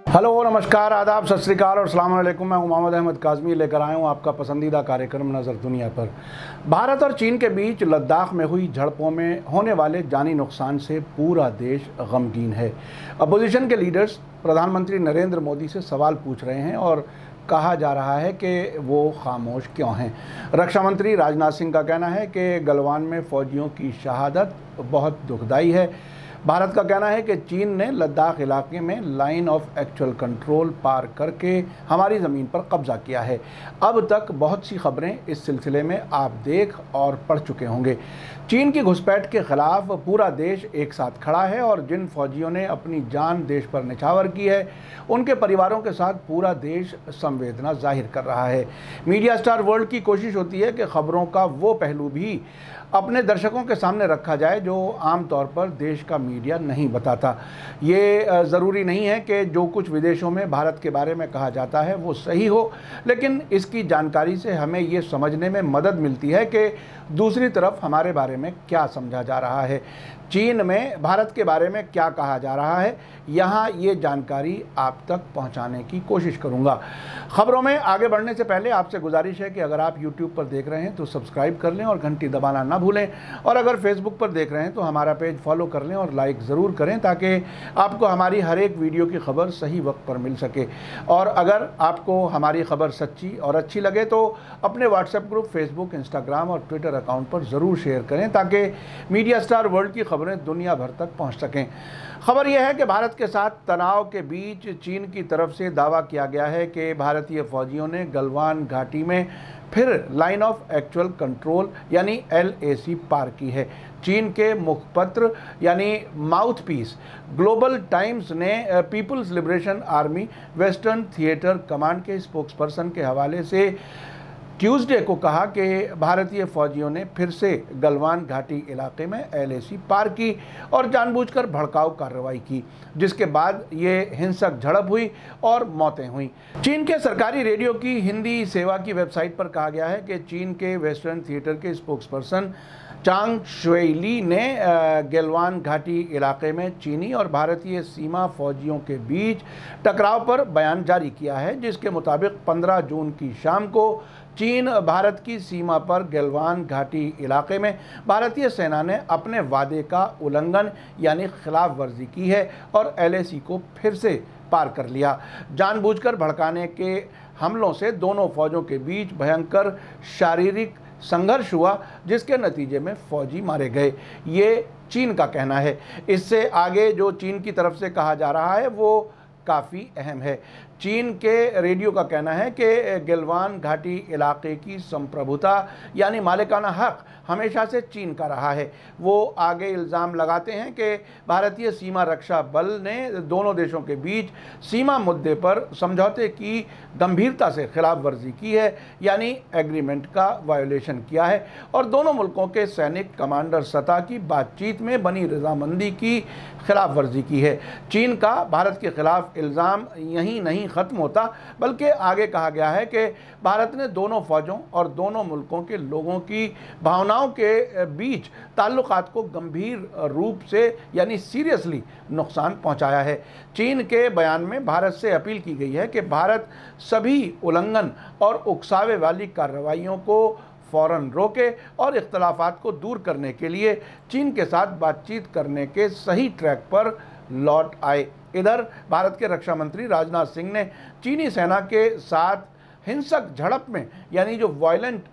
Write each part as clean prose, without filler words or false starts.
Hello, नमस्कार, आदाब, सत श्री अकाल और अस्सलाम वालेकुम। मैं मोहम्मद अहमद काज़मी लेकर आया हूँ आपका पसंदीदा कार्यक्रम नज़र दुनिया पर। भारत और चीन के बीच लद्दाख में हुई झड़पों में होने वाले जानी नुकसान से पूरा देश गमगीन है। अपोजिशन के लीडर्स प्रधानमंत्री नरेंद्र मोदी से सवाल पूछ रहे हैं और कहा जा रहा है कि वो खामोश क्यों हैं। रक्षा मंत्री राजनाथ सिंह का कहना है कि गलवान में फ़ौजियों की शहादत बहुत दुखदाई है। भारत का कहना है कि चीन ने लद्दाख इलाके में लाइन ऑफ एक्चुअल कंट्रोल पार करके हमारी ज़मीन पर कब्ज़ा किया है। अब तक बहुत सी खबरें इस सिलसिले में आप देख और पढ़ चुके होंगे। चीन की घुसपैठ के ख़िलाफ़ पूरा देश एक साथ खड़ा है और जिन फौजियों ने अपनी जान देश पर निछावर की है उनके परिवारों के साथ पूरा देश संवेदना जाहिर कर रहा है। मीडिया स्टार वर्ल्ड की कोशिश होती है कि खबरों का वो पहलू भी अपने दर्शकों के सामने रखा जाए जो आमतौर पर देश का मीडिया नहीं बताता। ये ज़रूरी नहीं है कि जो कुछ विदेशों में भारत के बारे में कहा जाता है वो सही हो, लेकिन इसकी जानकारी से हमें ये समझने में मदद मिलती है कि दूसरी तरफ हमारे बारे में क्या समझा जा रहा है, चीन में भारत के बारे में क्या कहा जा रहा है। यहाँ ये जानकारी आप तक पहुँचाने की कोशिश करूँगा। खबरों में आगे बढ़ने से पहले आपसे गुजारिश है कि अगर आप YouTube पर देख रहे हैं तो सब्सक्राइब कर लें और घंटी दबाना ना भूलें, और अगर फेसबुक पर देख रहे हैं तो हमारा पेज फॉलो कर लें और लाइक ज़रूर करें ताकि आपको हमारी हर एक वीडियो की खबर सही वक्त पर मिल सके। और अगर आपको हमारी खबर सच्ची और अच्छी लगे तो अपने व्हाट्सएप ग्रुप, फेसबुक, इंस्टाग्राम और ट्विटर अकाउंट पर ज़रूर शेयर करें ताकि मीडिया स्टार वर्ल्ड की खबरें दुनिया भर तक पहुंच सकें। खबर यह है कि भारत के साथ तनाव के बीच चीन की तरफ से दावा किया गया है कि भारतीय फौजियों ने गलवान घाटी में फिर लाइन ऑफ एक्चुअल कंट्रोल यानी LAC पार की है। चीन के मुखपत्र यानी माउथ पीस ग्लोबल टाइम्स ने People's Liberation Army Western Theatre Command के स्पोक्सपर्सन के हवाले से ट्यूसडे को कहा कि भारतीय फौजियों ने फिर से गलवान घाटी इलाके में LAC पार की और जानबूझकर भड़काऊ कार्रवाई की, जिसके बाद ये हिंसक झड़प हुई और मौतें हुई। चीन के सरकारी रेडियो की हिंदी सेवा की वेबसाइट पर कहा गया है कि चीन के वेस्टर्न थिएटर के स्पोक्सपर्सन चांग शुएली ने गलवान घाटी इलाके में चीनी और भारतीय सीमा फौजियों के बीच टकराव पर बयान जारी किया है, जिसके मुताबिक 15 जून की शाम को चीन भारत की सीमा पर गलवान घाटी इलाके में भारतीय सेना ने अपने वादे का उल्लंघन यानी खिलाफ वर्जी की है और LAC को फिर से पार कर लिया। जानबूझकर भड़काने के हमलों से दोनों फौजों के बीच भयंकर शारीरिक संघर्ष हुआ, जिसके नतीजे में फौजी मारे गए। ये चीन का कहना है। इससे आगे जो चीन की तरफ से कहा जा रहा है वो काफ़ी अहम है। चीन के रेडियो का कहना है कि गलवान घाटी इलाके की संप्रभुता यानी मालिकाना हक हमेशा से चीन का रहा है। वो आगे इल्ज़ाम लगाते हैं कि भारतीय सीमा रक्षा बल ने दोनों देशों के बीच सीमा मुद्दे पर समझौते की गंभीरता से खिलाफ वर्जी की है यानी एग्रीमेंट का वायोलेशन किया है और दोनों मुल्कों के सैनिक कमांडर सतह की बातचीत में बनी रजामंदी की खिलाफ वर्जी की है। चीन का भारत के खिलाफ इल्ज़ाम यहीं नहीं ख़त्म होता, बल्कि आगे कहा गया है कि भारत ने दोनों फौजों और दोनों मुल्कों के लोगों की भावनाओं के बीच ताल्लुकात को गंभीर रूप से यानी सीरियसली नुकसान पहुंचाया है। चीन के बयान में भारत से अपील की गई है कि भारत सभी उल्लंघन और उकसावे वाली कार्रवाइयों को फ़ौरन रोके और इख्तलाफात को दूर करने के लिए चीन के साथ बातचीत करने के सही ट्रैक पर लौट आए। इधर भारत के रक्षा मंत्री राजनाथ सिंह ने चीनी सेना के साथ हिंसक झड़प में यानी जो वायलेंट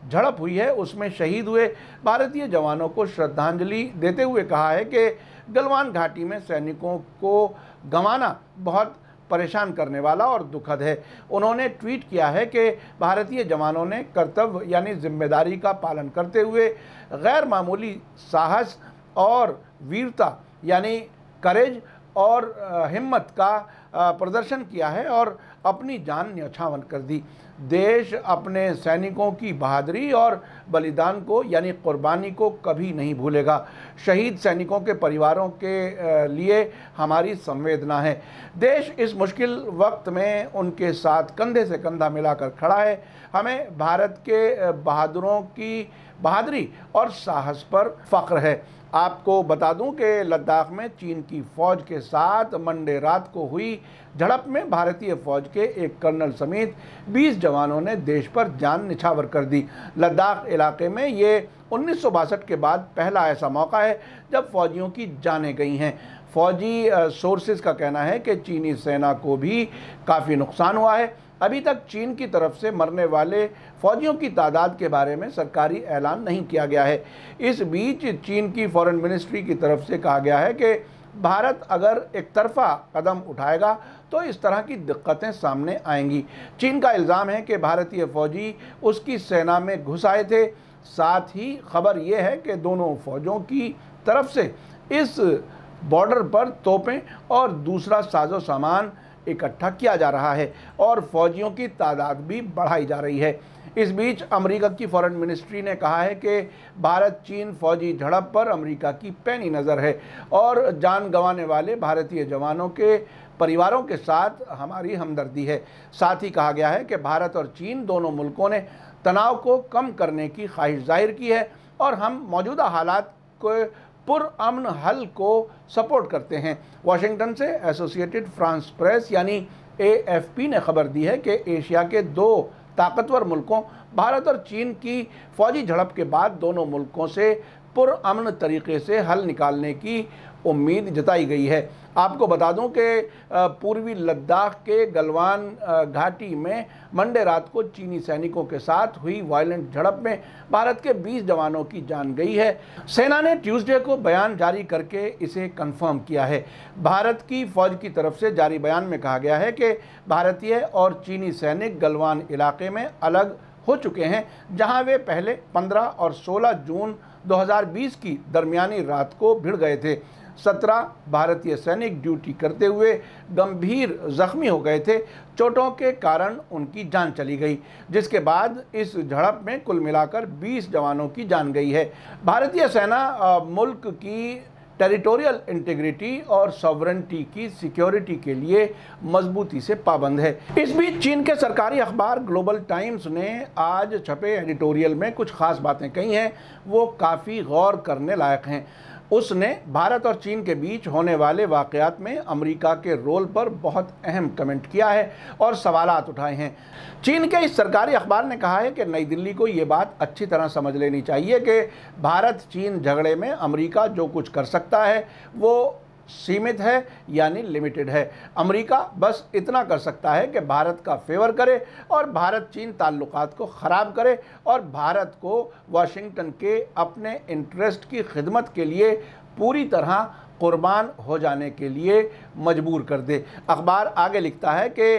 झड़प हुई है उसमें शहीद हुए भारतीय जवानों को श्रद्धांजलि देते हुए कहा है कि गलवान घाटी में सैनिकों को गंवाना बहुत परेशान करने वाला और दुखद है। उन्होंने ट्वीट किया है कि भारतीय जवानों ने कर्तव्य यानी जिम्मेदारी का पालन करते हुए गैर मामूली साहस और वीरता यानी करेज और हिम्मत का प्रदर्शन किया है और अपनी जान न्यौछावर कर दी। देश अपने सैनिकों की बहादुरी और बलिदान को यानी कुर्बानी को कभी नहीं भूलेगा। शहीद सैनिकों के परिवारों के लिए हमारी संवेदना है। देश इस मुश्किल वक्त में उनके साथ कंधे से कंधा मिलाकर खड़ा है। हमें भारत के बहादुरों की बहादुरी और साहस पर फख्र है। आपको बता दूं कि लद्दाख में चीन की फ़ौज के साथ मंडे रात को हुई झड़प में भारतीय फ़ौज के एक कर्नल समेत 20 जवानों ने देश पर जान निछावर कर दी। लद्दाख इलाके में ये 1962 के बाद पहला ऐसा मौका है जब फ़ौजियों की जानें गई हैं। फ़ौजी सोर्सेज का कहना है कि चीनी सेना को भी काफ़ी नुकसान हुआ है। अभी तक चीन की तरफ से मरने वाले फौजियों की तादाद के बारे में सरकारी ऐलान नहीं किया गया है। इस बीच चीन की फॉरेन मिनिस्ट्री की तरफ से कहा गया है कि भारत अगर एक तरफा कदम उठाएगा तो इस तरह की दिक्कतें सामने आएंगी। चीन का इल्ज़ाम है कि भारतीय फौजी उसकी सेना में घुस आए थे। साथ ही खबर यह है कि दोनों फौजों की तरफ से इस बॉर्डर पर तोपें और दूसरा साजो सामान इकट्ठा किया जा रहा है और फौजियों की तादाद भी बढ़ाई जा रही है। इस बीच अमेरिका की फॉरेन मिनिस्ट्री ने कहा है कि भारत चीन फौजी झड़प पर अमेरिका की पैनी नज़र है और जान गंवाने वाले भारतीय जवानों के परिवारों के साथ हमारी हमदर्दी है। साथ ही कहा गया है कि भारत और चीन दोनों मुल्कों ने तनाव को कम करने की ख्वाहिश जाहिर की है और हम मौजूदा हालात को पुरअमन हल को सपोर्ट करते हैं। वाशिंगटन से एसोसिएटेड फ्रांस प्रेस यानी AFP ने खबर दी है कि एशिया के दो ताकतवर मुल्कों भारत और चीन की फौजी झड़प के बाद दोनों मुल्कों से पुरअमन तरीके से हल निकालने की उम्मीद जताई गई है। आपको बता दूं कि पूर्वी लद्दाख के गलवान घाटी में मंडे रात को चीनी सैनिकों के साथ हुई वायलेंट झड़प में भारत के 20 जवानों की जान गई है। सेना ने ट्यूसडे को बयान जारी करके इसे कंफर्म किया है। भारत की फौज की तरफ से जारी बयान में कहा गया है कि भारतीय और चीनी सैनिक गलवान इलाके में अलग हो चुके हैं, जहां वे पहले 15 और 16 जून 2020 की दरमियानी रात को भिड़ गए थे। 17 भारतीय सैनिक ड्यूटी करते हुए गंभीर जख्मी हो गए थे। चोटों के कारण उनकी जान चली गई, जिसके बाद इस झड़प में कुल मिलाकर 20 जवानों की जान गई है। भारतीय सेना मुल्क की टेरिटोरियल इंटीग्रिटी और सॉवरेनिटी की सिक्योरिटी के लिए मजबूती से पाबंद है। इस बीच चीन के सरकारी अखबार ग्लोबल टाइम्स ने आज छपे एडिटोरियल में कुछ खास बातें कही हैं, वो काफ़ी गौर करने लायक हैं। उसने भारत और चीन के बीच होने वाले वाक़यात में अमेरिका के रोल पर बहुत अहम कमेंट किया है और सवालात उठाए हैं। चीन के इस सरकारी अखबार ने कहा है कि नई दिल्ली को ये बात अच्छी तरह समझ लेनी चाहिए कि भारत चीन झगड़े में अमेरिका जो कुछ कर सकता है वो सीमित है यानी लिमिटेड है। अमेरिका बस इतना कर सकता है कि भारत का फेवर करे और भारत चीन ताल्लुकात को ख़राब करे और भारत को वाशिंगटन के अपने इंटरेस्ट की खिदमत के लिए पूरी तरह कुर्बान हो जाने के लिए मजबूर कर दे। अखबार आगे लिखता है कि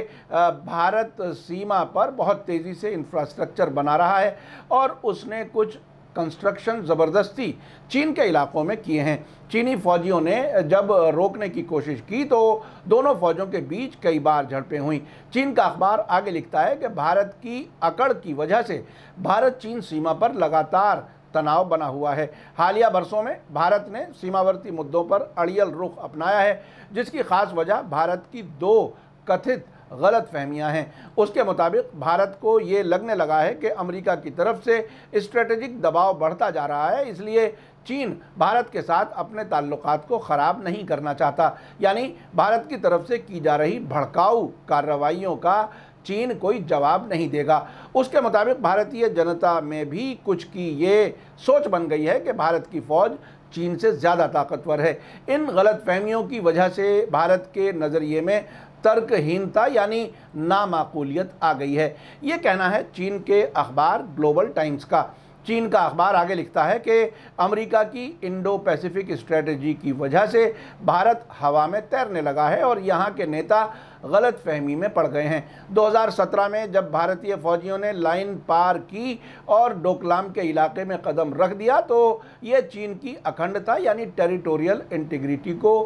भारत सीमा पर बहुत तेज़ी से इंफ्रास्ट्रक्चर बना रहा है और उसने कुछ कंस्ट्रक्शन ज़बरदस्ती चीन के इलाकों में किए हैं। चीनी फौजियों ने जब रोकने की कोशिश की तो दोनों फौजों के बीच कई बार झड़पें हुई। चीन का अखबार आगे लिखता है कि भारत की अकड़ की वजह से भारत चीन सीमा पर लगातार तनाव बना हुआ है। हालिया बरसों में भारत ने सीमावर्ती मुद्दों पर अड़ियल रुख अपनाया है, जिसकी खास वजह भारत की दो कथित गलत फहमियाँ हैं। उसके मुताबिक भारत को ये लगने लगा है कि अमेरिका की तरफ से स्ट्रेटेजिक दबाव बढ़ता जा रहा है, इसलिए चीन भारत के साथ अपने ताल्लुकात को ख़राब नहीं करना चाहता। यानी भारत की तरफ से की जा रही भड़काऊ कार्रवाइयों का चीन कोई जवाब नहीं देगा। उसके मुताबिक भारतीय जनता में भी कुछ की ये सोच बन गई है कि भारत की फ़ौज चीन से ज़्यादा ताकतवर है। इन गलत फहमियों की वजह से भारत के नज़रिए में तर्कहीनता यानी नामाकूलियत आ गई है। ये कहना है चीन के अखबार ग्लोबल टाइम्स का। चीन का अखबार आगे लिखता है कि अमेरिका की इंडो पैसिफिक स्ट्रेटजी की वजह से भारत हवा में तैरने लगा है और यहाँ के नेता गलत फहमी में पड़ गए हैं। 2017 में जब भारतीय फौजियों ने लाइन पार की और डोकलाम के इलाके में कदम रख दिया तो ये चीन की अखंडता यानी टेरिटोरियल इंटीग्रिटी को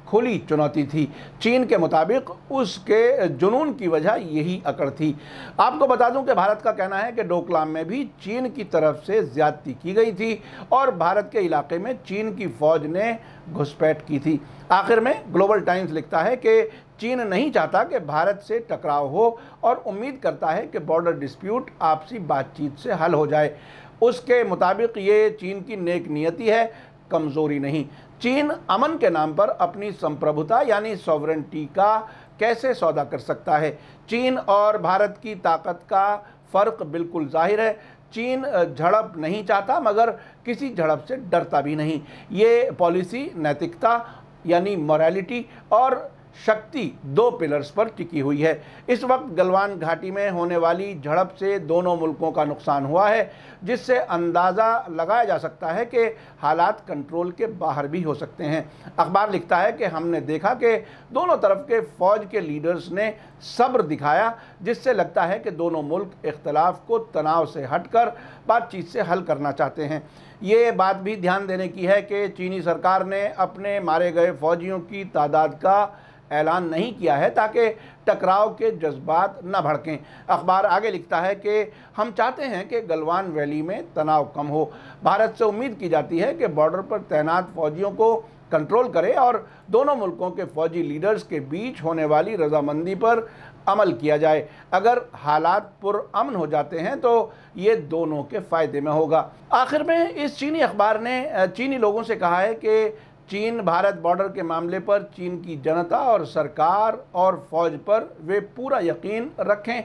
खुली चुनौती थी। चीन के मुताबिक उसके जुनून की वजह यही अकड़ थी। आपको बता दूं कि भारत का कहना है कि डोकलाम में भी चीन की तरफ से ज्यादती की गई थी और भारत के इलाके में चीन की फौज ने घुसपैठ की थी। आखिर में ग्लोबल टाइम्स लिखता है कि चीन नहीं चाहता कि भारत से टकराव हो और उम्मीद करता है कि बॉर्डर डिस्प्यूट आपसी बातचीत से हल हो जाए। उसके मुताबिक ये चीन की नेक नियति है, कमज़ोरी नहीं। चीन अमन के नाम पर अपनी संप्रभुता यानी सॉवरेंटी का कैसे सौदा कर सकता है? चीन और भारत की ताकत का फ़र्क बिल्कुल जाहिर है। चीन झड़प नहीं चाहता मगर किसी झड़प से डरता भी नहीं। ये पॉलिसी नैतिकता यानी मोरालिटी और शक्ति दो पिलर्स पर टिकी हुई है। इस वक्त गलवान घाटी में होने वाली झड़प से दोनों मुल्कों का नुकसान हुआ है, जिससे अंदाज़ा लगाया जा सकता है कि हालात कंट्रोल के बाहर भी हो सकते हैं। अखबार लिखता है कि हमने देखा कि दोनों तरफ के फ़ौज के लीडर्स ने सब्र दिखाया, जिससे लगता है कि दोनों मुल्क इख्तलाफ को तनाव से हटकर बातचीत से हल करना चाहते हैं। ये बात भी ध्यान देने की है कि चीनी सरकार ने अपने मारे गए फ़ौजियों की तादाद का ऐलान नहीं किया है ताकि टकराव के जज्बात न भड़कें। अखबार आगे लिखता है कि हम चाहते हैं कि गलवान वैली में तनाव कम हो। भारत से उम्मीद की जाती है कि बॉर्डर पर तैनात फौजियों को कंट्रोल करे और दोनों मुल्कों के फौजी लीडर्स के बीच होने वाली रजामंदी पर अमल किया जाए। अगर हालात पुरअमन हो जाते हैं तो ये दोनों के फ़ायदे में होगा। आखिर में इस चीनी अखबार ने चीनी लोगों से कहा है कि चीन भारत बॉर्डर के मामले पर चीन की जनता और सरकार और फौज पर वे पूरा यकीन रखें।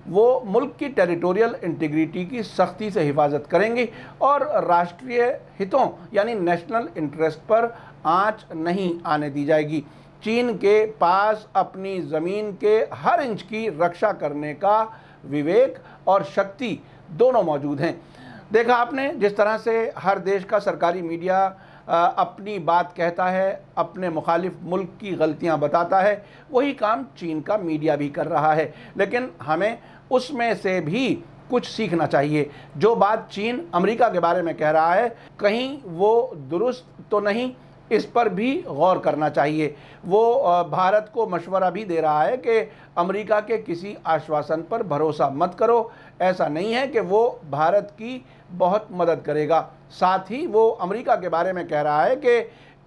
वो मुल्क की टेरिटोरियल इंटीग्रिटी की सख्ती से हिफाजत करेंगी और राष्ट्रीय हितों यानी नेशनल इंटरेस्ट पर आंच नहीं आने दी जाएगी। चीन के पास अपनी ज़मीन के हर इंच की रक्षा करने का विवेक और शक्ति दोनों मौजूद हैं। देखा आपने जिस तरह से हर देश का सरकारी मीडिया अपनी बात कहता है, अपने मुखालिफ मुल्क की गलतियां बताता है, वही काम चीन का मीडिया भी कर रहा है। लेकिन हमें उसमें से भी कुछ सीखना चाहिए। जो बात चीन अमेरिका के बारे में कह रहा है कहीं वो दुरुस्त तो नहीं, इस पर भी गौर करना चाहिए। वो भारत को मशवरा भी दे रहा है कि अमेरिका के किसी आश्वासन पर भरोसा मत करो। ऐसा नहीं है कि वो भारत की बहुत मदद करेगा। साथ ही वो अमेरिका के बारे में कह रहा है कि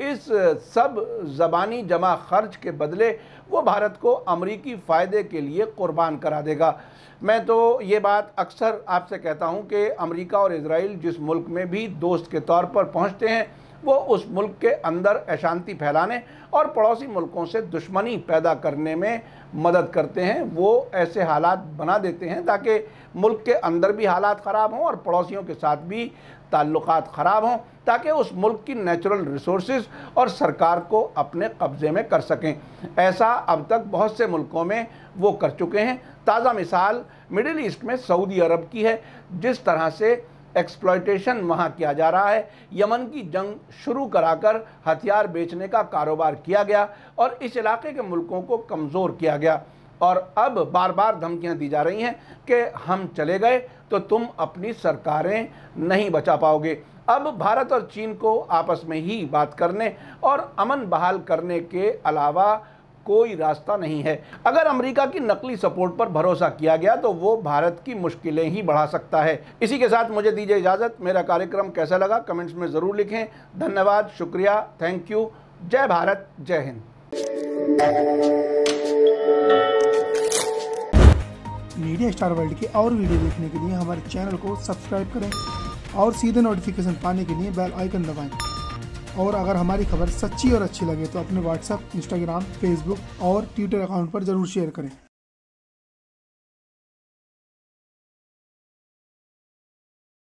इस सब ज़बानी जमा खर्च के बदले वो भारत को अमेरिकी फ़ायदे के लिए कुर्बान करा देगा। मैं तो ये बात अक्सर आपसे कहता हूँ कि अमेरिका और इजराइल जिस मुल्क में भी दोस्त के तौर पर पहुँचते हैं वो उस मुल्क के अंदर अशांति फैलाने और पड़ोसी मुल्कों से दुश्मनी पैदा करने में मदद करते हैं। वो ऐसे हालात बना देते हैं ताकि मुल्क के अंदर भी हालात ख़राब हों और पड़ोसियों के साथ भी ताल्लुकात ख़राब हों, ताकि उस मुल्क की नेचुरल रिसोर्सेज और सरकार को अपने कब्ज़े में कर सकें। ऐसा अब तक बहुत से मुल्कों में वो कर चुके हैं। ताज़ा मिसाल मिडिल ईस्ट में सऊदी अरब की है। जिस तरह से एक्सप्लॉयटेशन वहाँ किया जा रहा है, यमन की जंग शुरू कराकर हथियार बेचने का कारोबार किया गया और इस इलाके के मुल्कों को कमज़ोर किया गया। और अब बार बार धमकियाँ दी जा रही हैं कि हम चले गए तो तुम अपनी सरकारें नहीं बचा पाओगे। अब भारत और चीन को आपस में ही बात करने और अमन बहाल करने के अलावा कोई रास्ता नहीं है। अगर अमेरिका की नकली सपोर्ट पर भरोसा किया गया तो वो भारत की मुश्किलें ही बढ़ा सकता है। इसी के साथ मुझे दीजिए इजाज़त। मेरा कार्यक्रम कैसा लगा कमेंट्स में ज़रूर लिखें। धन्यवाद, शुक्रिया, थैंक यू। जय भारत, जय हिंद। मीडिया स्टार वर्ल्ड के और वीडियो देखने के लिए हमारे चैनल को सब्सक्राइब करें और सीधे नोटिफिकेशन पाने के लिए बेल आइकन दबाएं। और अगर हमारी खबर सच्ची और अच्छी लगे तो अपने व्हाट्सएप, इंस्टाग्राम, फेसबुक और ट्विटर अकाउंट पर ज़रूर शेयर करें।